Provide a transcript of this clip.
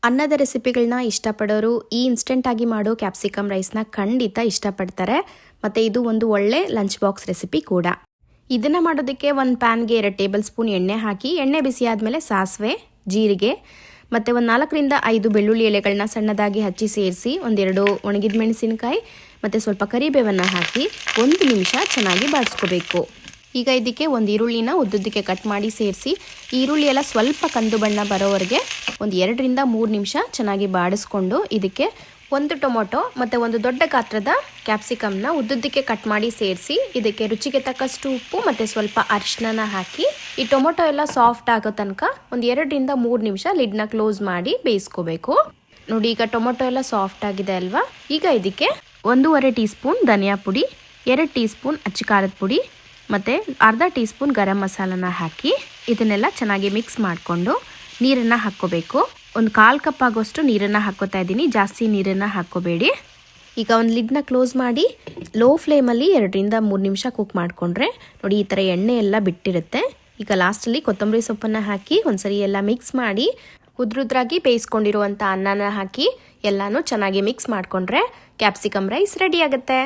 ಅನ್ನದ ರೆಸಿಪಿಗಳನ್ನ ಇಷ್ಟಪಡೋರು ಈ ಇನ್ಸ್ಟೆಂಟಾಗಿ ಮಾಡೋ ಕ್ಯಾಪ್ಸಿಕಮ್ ರೈಸ್ನ ಖಂಡಿತ ಇಷ್ಟಪಡ್ತಾರೆ. ಮತ್ತು ಇದು ಒಂದು ಒಳ್ಳೆ ಲಂಚ್ ಬಾಕ್ಸ್ ರೆಸಿಪಿ ಕೂಡ. ಇದನ್ನು ಮಾಡೋದಕ್ಕೆ ಒಂದು ಪ್ಯಾನ್ಗೆ 2 ಟೇಬಲ್ ಸ್ಪೂನ್ ಎಣ್ಣೆ ಹಾಕಿ, ಎಣ್ಣೆ ಬಿಸಿ ಆದಮೇಲೆ ಸಾಸಿವೆ, ಜೀರಿಗೆ ಮತ್ತು ಒಂದು 4ರಿಂದ 5 ಬೆಳ್ಳುಳ್ಳಿ ಎಲೆಗಳನ್ನ ಸಣ್ಣದಾಗಿ ಹಚ್ಚಿ ಸೇರಿಸಿ, ಒಂದೆರಡು ಒಣಗಿದ ಮೆಣಸಿನಕಾಯಿ ಮತ್ತು ಸ್ವಲ್ಪ ಕರಿಬೇವನ್ನು ಹಾಕಿ 1 ನಿಮಿಷ ಚೆನ್ನಾಗಿ ಬಾಡಿಸ್ಕೋಬೇಕು. ಈಗ ಇದಕ್ಕೆ ಒಂದು ಈರುಳ್ಳಿನ ಉದ್ದುದ್ದಕ್ಕೆ ಕಟ್ ಮಾಡಿ ಸೇರಿಸಿ, ಈರುಳ್ಳಿ ಎಲ್ಲ ಸ್ವಲ್ಪ ಕಂದು ಬಣ್ಣ ಬರೋವರೆಗೆ ಒಂದು 2ರಿಂದ 3 ನಿಮಿಷ ಚೆನ್ನಾಗಿ ಬಾಡಿಸ್ಕೊಂಡು, ಇದಕ್ಕೆ 1 ಟೊಮೊಟೊ ಮತ್ತು 1 ದೊಡ್ಡ ಗಾತ್ರದ ಕ್ಯಾಪ್ಸಿಕಮ್ನ ಉದ್ದುದ್ದಕ್ಕೆ ಕಟ್ ಮಾಡಿ ಸೇರಿಸಿ, ಇದಕ್ಕೆ ರುಚಿಗೆ ತಕ್ಕಷ್ಟು ಉಪ್ಪು ಮತ್ತು ಸ್ವಲ್ಪ ಅರಿಶಿನ ಹಾಕಿ, ಈ ಟೊಮೊಟೊ ಎಲ್ಲ ಸಾಫ್ಟ್ ಆಗೋ ತನಕ ಒಂದು 2ರಿಂದ 3 ನಿಮಿಷ ಲಿಡ್ನ ಕ್ಲೋಸ್ ಮಾಡಿ ಬೇಯಿಸ್ಕೋಬೇಕು. ನೋಡಿ, ಈಗ ಟೊಮೊಟೊ ಎಲ್ಲ ಸಾಫ್ಟ್ ಆಗಿದೆ ಅಲ್ವಾ. ಈಗ ಇದಕ್ಕೆ 1.5 ಟೀ ಸ್ಪೂನ್ ಧನಿಯಾ ಪುಡಿ, 2 ಟೀ ಸ್ಪೂನ್ ಅಚ್ಚ ಖಾರದ ಪುಡಿ ಮತ್ತು ಅರ್ಧ ಟೀ ಸ್ಪೂನ್ ಗರಂ ಮಸಾಲನ ಹಾಕಿ ಇದನ್ನೆಲ್ಲ ಚೆನ್ನಾಗಿ ಮಿಕ್ಸ್ ಮಾಡಿಕೊಂಡು ನೀರನ್ನು ಹಾಕ್ಕೋಬೇಕು. ಒಂದು 1/4 ಕಪ್ ಆಗೋಷ್ಟು ನೀರನ್ನು ಹಾಕ್ಕೋತಾ ಇದ್ದೀನಿ, ಜಾಸ್ತಿ ನೀರನ್ನು ಹಾಕ್ಕೋಬೇಡಿ. ಈಗ ಒಂದು ಲಿಡ್ನ ಕ್ಲೋಸ್ ಮಾಡಿ ಲೋ ಫ್ಲೇಮಲ್ಲಿ 2ರಿಂದ 3 ನಿಮಿಷ ಕುಕ್ ಮಾಡಿಕೊಂಡ್ರೆ ನೋಡಿ ಈ ಥರ ಎಣ್ಣೆ ಎಲ್ಲ ಬಿಟ್ಟಿರುತ್ತೆ. ಈಗ ಲಾಸ್ಟಲ್ಲಿ ಕೊತ್ತಂಬರಿ ಸೊಪ್ಪನ್ನು ಹಾಕಿ ಒಂದ್ಸರಿ ಎಲ್ಲ ಮಿಕ್ಸ್ ಮಾಡಿ ಉದ್ರುದ್ರಾಗಿ ಬೇಯಿಸ್ಕೊಂಡಿರುವಂಥ ಅನ್ನನ ಹಾಕಿ ಎಲ್ಲನೂ ಚೆನ್ನಾಗಿ ಮಿಕ್ಸ್ ಮಾಡಿಕೊಂಡ್ರೆ ಕ್ಯಾಪ್ಸಿಕಮ್ ರೈಸ್ ರೆಡಿ ಆಗುತ್ತೆ.